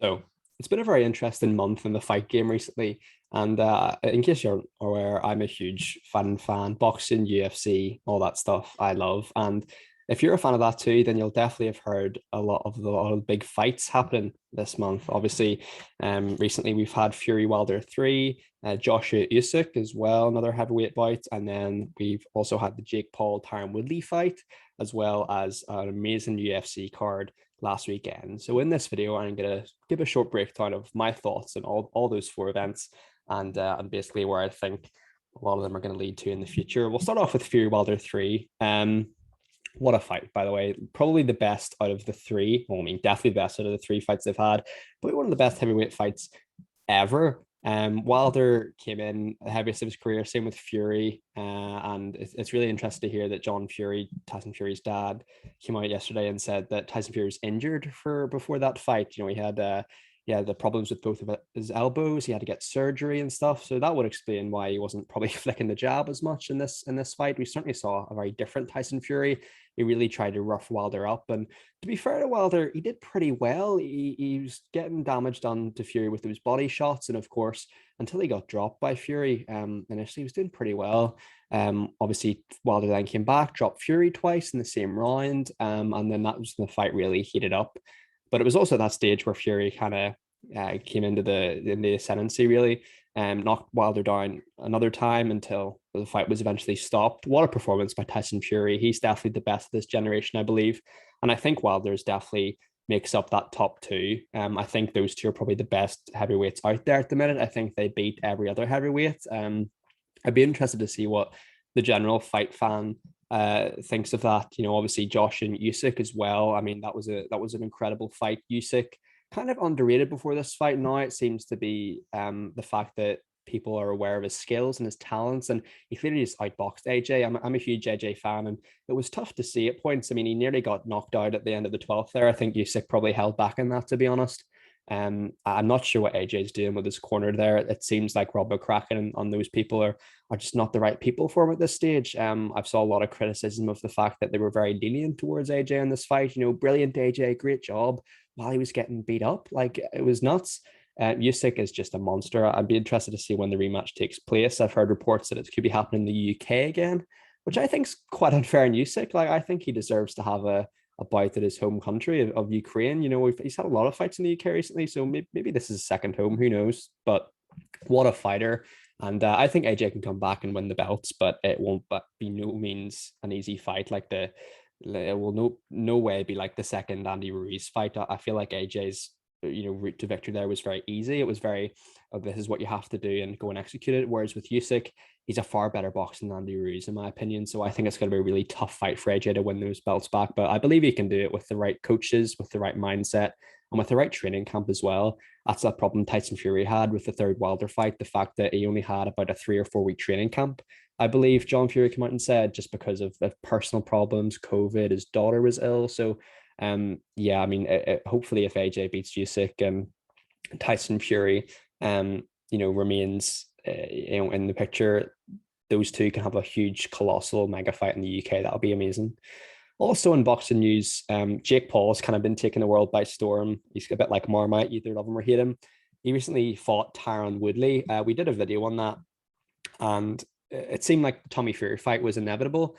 So it's been a very interesting month in the fight game recently. And in case you're aware, I'm a huge fan, boxing, UFC, all that stuff I love. And if you're a fan of that too, then you'll definitely have heard a lot of big fights happening this month. Obviously, recently we've had Fury Wilder 3, Joshua Usyk as well, another heavyweight bout. And then we've also had the Jake Paul Tyron Woodley fight, as well as an amazing UFC card last weekend. So in this video, I'm going to give a short breakdown of my thoughts on all those four events and basically where I think a lot of them are going to lead to in the future. We'll start off with Fury Wilder 3. What a fight, by the way. Probably the best out of the three. Well, I mean, definitely the best out of the three fights they've had, but one of the best heavyweight fights ever. Wilder came in the heaviest of his career, same with Fury. And it's really interesting to hear that John Fury, Tyson Fury's dad, came out yesterday and said that Tyson Fury was injured for before that fight. You know, he had the problems with both of his elbows. He had to get surgery and stuff. So that would explain why he wasn't probably flicking the jab as much in this fight. We certainly saw a very different Tyson Fury. He really tried to rough Wilder up. And to be fair to Wilder, he did pretty well. He was getting damage done to Fury with those body shots. And of course, until he got dropped by Fury, initially he was doing pretty well. Obviously, Wilder then came back, dropped Fury twice in the same round. And then that was when the fight really heated up. But it was also that stage where Fury kind of came into the ascendancy really, and knocked Wilder down another time until the fight was eventually stopped. What a performance by Tyson Fury. He's definitely the best of this generation, I believe. And I think Wilder's definitely makes up that top two. I think those two are probably the best heavyweights out there at the minute. I think they beat every other heavyweight. I'd be interested to see what the general fight fan thinks of that. You know, obviously Josh and Usyk as well. I mean, that was an incredible fight. Usyk kind of underrated before this fight. Now it seems to be the fact that people are aware of his skills and his talents, and he clearly just outboxed AJ. I'm a huge AJ fan, and it was tough to see at points. I mean, he nearly got knocked out at the end of the 12th there. I think Usyk probably held back in that, to be honest. I'm not sure what AJ's doing with his corner there. It seems like Rob McCracken and those people are just not the right people for him at this stage. I've saw a lot of criticism of the fact that they were very lenient towards AJ in this fight. You know, brilliant AJ, great job, while he was getting beat up. Like, it was nuts. Usyk is just a monster. I'd be interested to see when the rematch takes place. I've heard reports that it could be happening in the UK again, which I think is quite unfair in Usyk. Like, I think he deserves to have a bout at his home country of Ukraine. You know, he's had a lot of fights in the UK recently, so maybe this is his second home. Who knows? But what a fighter! And I think AJ can come back and win the belts, but it won't be no means an easy fight. It will no way be like the second Andy Ruiz fight. I feel like AJ's route to victory there was very easy. It was very, oh, this is what you have to do and go and execute it. Whereas with Usyk, he's a far better boxer than Andy Ruiz, in my opinion. So I think it's going to be a really tough fight for AJ to win those belts back. But I believe he can do it with the right coaches, with the right mindset, and with the right training camp as well. That's that problem Tyson Fury had with the third Wilder fight, the fact that he only had about a 3 or 4 week training camp. I believe John Fury came out and said, just because of personal problems, COVID, his daughter was ill. So yeah, I mean, hopefully if AJ beats Usyk and Tyson Fury, remains, in the picture, those two can have a huge, colossal mega fight in the UK. That'll be amazing. Also in boxing news, Jake Paul's kind of been taking the world by storm. He's a bit like Marmite, either love him or hate him. He recently fought Tyron Woodley. We did a video on that, and it seemed like the Tommy Fury fight was inevitable.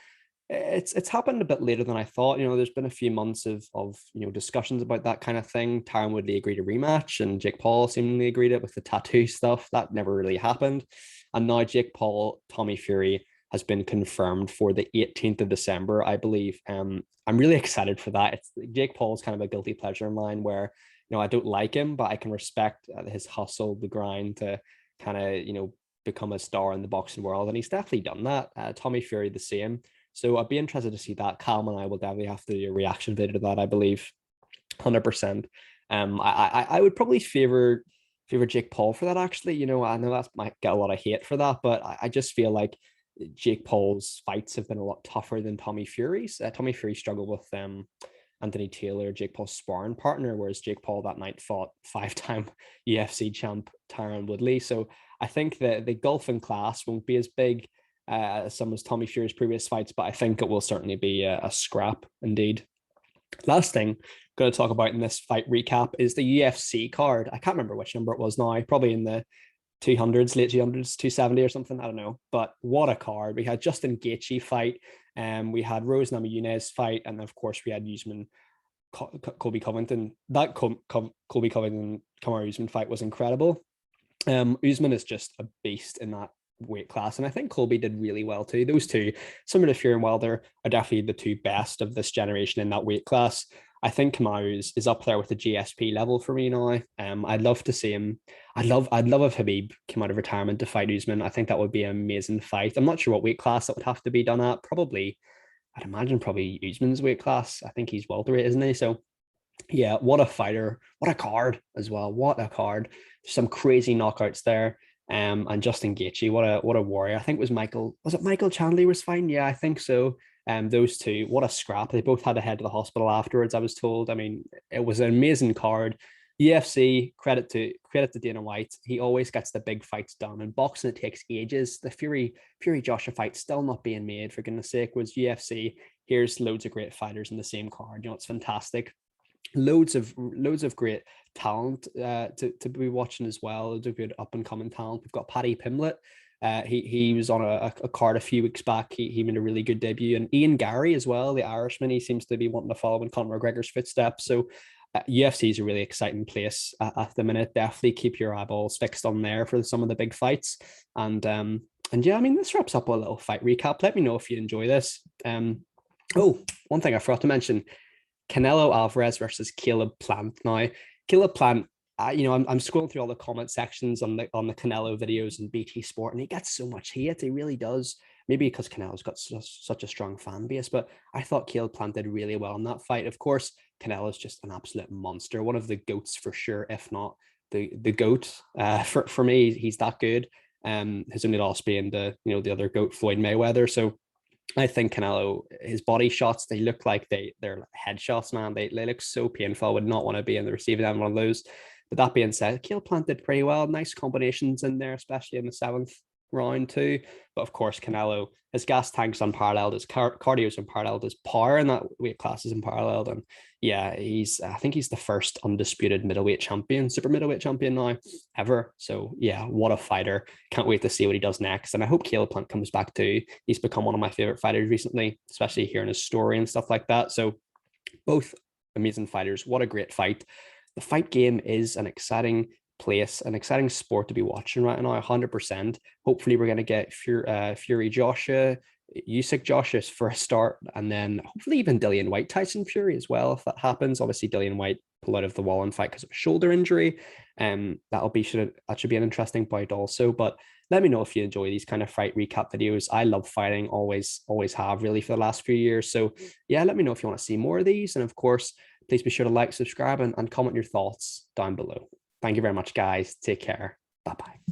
It's happened a bit later than I thought. You know, there's been a few months of discussions about that kind of thing. Tyron Woodley agreed a rematch, and Jake Paul seemingly agreed it with the tattoo stuff. That never really happened. And now Jake Paul, Tommy Fury has been confirmed for the 18th of December, I believe. I'm really excited for that. Jake Paul's kind of a guilty pleasure of mine, where I don't like him, but I can respect his hustle, the grind to kind of become a star in the boxing world, and he's definitely done that. Tommy Fury the same. So I'd be interested to see that. Calm and I will definitely have to do a reaction video to that, I believe, 100%. I would probably favor Jake Paul for that, actually. I know that might get a lot of hate for that, but I just feel like Jake Paul's fights have been a lot tougher than Tommy Fury's. Tommy Fury struggled with Anthony Taylor, Jake Paul's sparring partner, whereas Jake Paul that night fought 5-time UFC champ Tyron Woodley. So I think that the gulf in class won't be as big as some of Tommy Fury's previous fights, but I think it will certainly be a scrap indeed. Last thing I'm going to talk about in this fight recap is the UFC card. I can't remember which number it was now, probably in the 200s, late 200s, 270 or something. I don't know. But what a card. We had Justin Gaethje fight, and we had Rose Namajunas fight, and of course we had Usman Colby Covington. That Colby Covington Kamaru Usman fight was incredible. Usman is just a beast in that weight class, and I think Colby did really well too. Those two, similar to Fury and Wilder, are definitely the two best of this generation in that weight class. I think Kamaru is up there with the GSP level for me now. I'd love to see him. I'd love if Habib came out of retirement to fight Usman. I think that would be an amazing fight. I'm not sure what weight class that would have to be done at. Probably, I'd imagine probably Usman's weight class. I think he's welterweight, isn't he? So yeah, what a fighter. What a card as well. What a card. Some crazy knockouts there. And Justin Gaethje, what a warrior. I think was it Michael Chandler was fine? Yeah, I think so. Those two, what a scrap. They both had to head to the hospital afterwards, I was told. I mean, it was an amazing card. UFC, credit to Dana White. He always gets the big fights done. And boxing, it takes ages. The Fury Joshua fight still not being made, for goodness sake, was UFC. Here's loads of great fighters in the same card. It's fantastic. Loads of great talent to be watching as well. Loads of good up and coming talent. We've got Paddy Pimblett. He was on a card a few weeks back. He made a really good debut, and Ian Gary as well, the Irishman. He seems to be wanting to follow in Conor McGregor's footsteps. So UFC is a really exciting place at the minute. Definitely keep your eyeballs fixed on there for some of the big fights. And yeah, I mean, this wraps up a little fight recap. Let me know if you enjoy this. Oh, one thing I forgot to mention: Canelo Alvarez versus Caleb Plant. Now, Caleb Plant, I'm scrolling through all the comment sections on the Canelo videos and BT Sport, and he gets so much hate. He really does. Maybe because Canelo's got such a strong fan base, but I thought Caleb Plant did really well in that fight. Of course, Canelo's just an absolute monster, one of the goats for sure, if not the goat. For me, he's that good. His only loss being the other goat, Floyd Mayweather. So I think Canelo, his body shots, they look like they're headshots, man. They look so painful. I would not want to be in the receiving end of one of those. But that being said, Caleb Plant did pretty well. Nice combinations in there, especially in the seventh round too. But of course, Canelo, his gas tank's unparalleled, his cardio's unparalleled, his power in that weight class is unparalleled. And yeah, I think he's the first undisputed middleweight champion, super middleweight champion now ever. So yeah, what a fighter. Can't wait to see what he does next. And I hope Caleb Plant comes back too. He's become one of my favorite fighters recently, especially hearing his story and stuff like that. So both amazing fighters. What a great fight. The fight game is an exciting place, an exciting sport to be watching right now, 100%. Hopefully, we're going to get Fury Joshua, Usyk Joshua for a start, and then hopefully even Dillian White Tyson Fury as well, if that happens. Obviously, Dillian White pulled out of the Wallen fight because of a shoulder injury. That should be an interesting fight also. But let me know if you enjoy these kind of fight recap videos. I love fighting, always have really for the last few years. So yeah, let me know if you want to see more of these. And of course, please be sure to like, subscribe, and comment your thoughts down below. Thank you very much, guys. Take care. Bye bye.